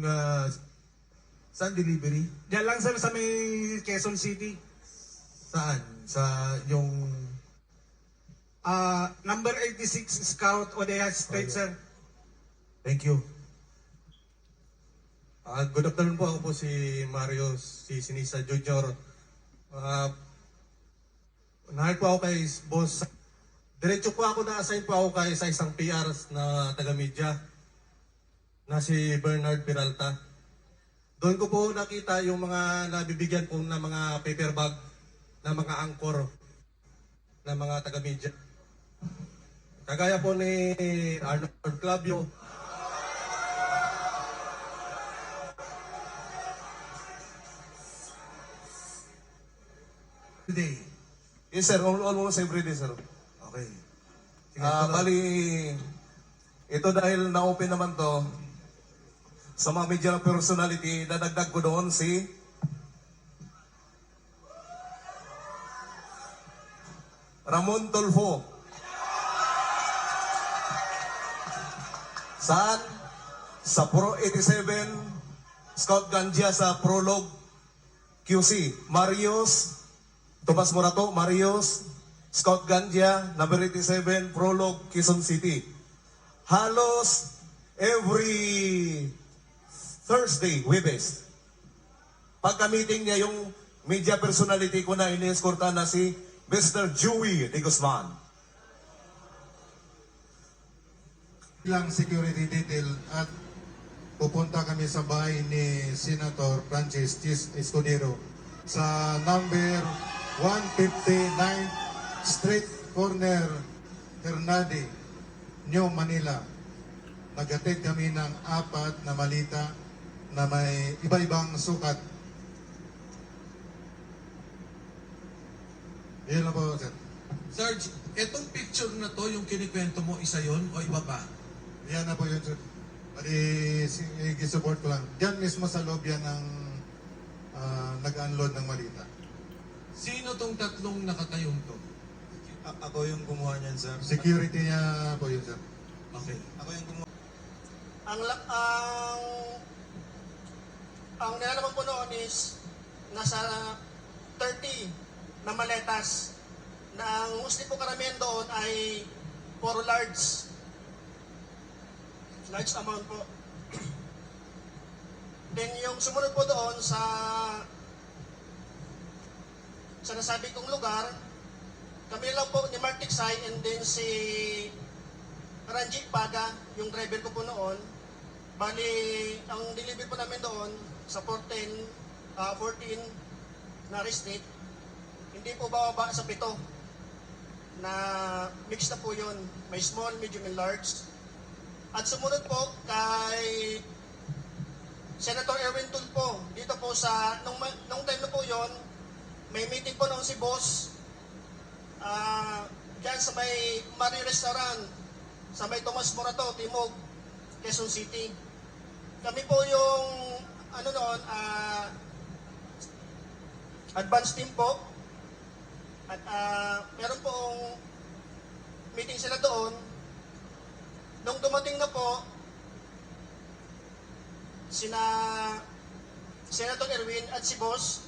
uh, saan delivery? Diyan lang sir sa may Quezon City. Saan? Sa yung... Number 86 Scout Odea Street, sir. Thank you. Good afternoon po. Ako po si Mario si Sinisa Jr. Nahal po ako kay boss. Diretso po ako na-assign po ako kay sa isang PR na taga-media na si Bernard Peralta. Doon ko po nakita yung mga nabibigyan po na mga paper bag na mga anchor na mga taga-media. Kagaya po ni Arnold Clavio. Today. Yes sir, almost every day sir. Okay. Sige, Bali, ito dahil na-open naman to, sa mga media personality, dadagdag ko doon si Ramon Tulfo. Saan? Sa Pro 87, Scout Gandia sa Prologue QC. Marios, Tomas Morato, Marios, Scout Gandia, number 87, Prologue, Quezon City. Halos every Thursday, Webes. Pagka-meeting niya yung media personality ko na ini-escorta na si Mr. Joey de Guzman. Ilang security detail at pupunta kami sa bahay ni Senator Francis Chis Escudero sa number 159 Street Corner, Hernade, New Manila. Naghatid kami ng 4 na malita na may iba-ibang sukat. Yun lang po, sir. Sarge, etong picture na to, yung kinikwento mo, isa yon o iba pa? Yan na po yun, sir. I-support ko lang. Diyan mismo sa loob yan ng nag-unload ng malita. Sino tong tatlong nakatayong to? Ako yung gumawa niyan, sir. Security niya po yun, sir. Okay. Ako yung gumawa. Ang nilalaman po noon is nasa 30 na maletas na ang mostly po karamihan doon ay puro large amount po. Then yung sumunod po doon sa nasabi kong lugar, kami lang po ni Mark Tiksay and then si Ranjit Paga, yung driver ko po noon. Bali, ang delivery po namin doon sa 14 na Street, hindi po bababa sa 7 na mix na po yun. May small, medium, and large. At sumunod po kay Senator Erwin Tulfo. Dito po sa, nung time na po yon, may meeting po noon si boss dyan sa may Marie Restaurant, sa may Tomas Morato, Timog, Quezon City. Kami po yung advance team po. At meron pong meeting sila doon. Nung dumating na po, sina Senator Erwin at si Boss,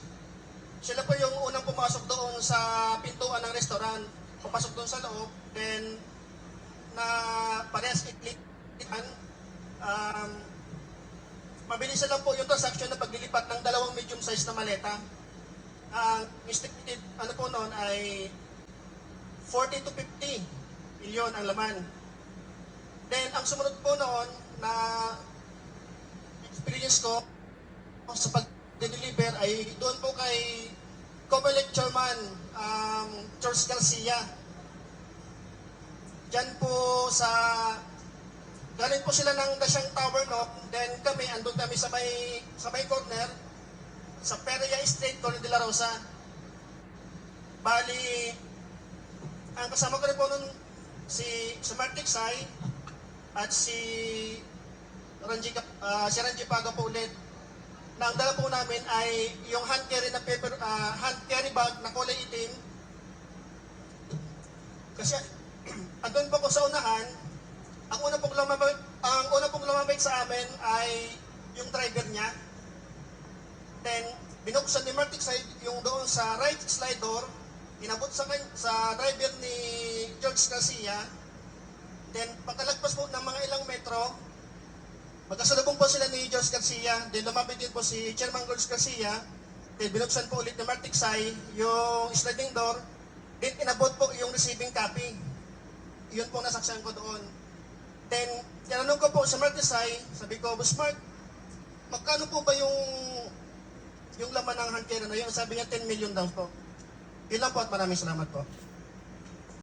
sila po yung unang pumasok doon sa pintuan ng restaurant. Papasok doon sa loob, then na parehas iklikan. Mabilis lang po yung transaction na paglilipat ng 2 medium size na maleta. Ang estimated po noon ay 40 to 50 milyon ang laman. Then ang sumunod po noon na experience ko sa pag-deliver ay doon po kay Comelec Chairman Charles Garcia. Diyan po sa galing po sila ng Dasyang Tower, no? Then kami, andun kami sa may corner, sa Perea Street, Corner de la Rosa. Bali, ang kasama ko rin po nun, si Mark Tiksay at si Ranjit Paga po ulit. Na ang dala po namin ay yung hand carry bag na kulay itim. Kasi andun po ko sa unahan. Ang una pong lumabay sa amin ay yung driver niya. Then, binuksan ni Martiksay yung doon sa right slide door, inabot sa driver ni George Garcia. Then, pagkalagpas po ng mga ilang metro, magkasalubong po sila ni George Garcia. Then, lumapit din po si Chairman George Garcia. Then, binuksan po ulit ni Martiksay yung sliding door. Then, inabot po yung receiving copy. Yun po nasaksihan ko doon. Then, tinanong ko po sa Martiksay, sabi ko, Boss Mark, magkano po ba yung laman ng handkera na yun? Sabi niya, 10 million daw po. Yun lang po at maraming salamat po.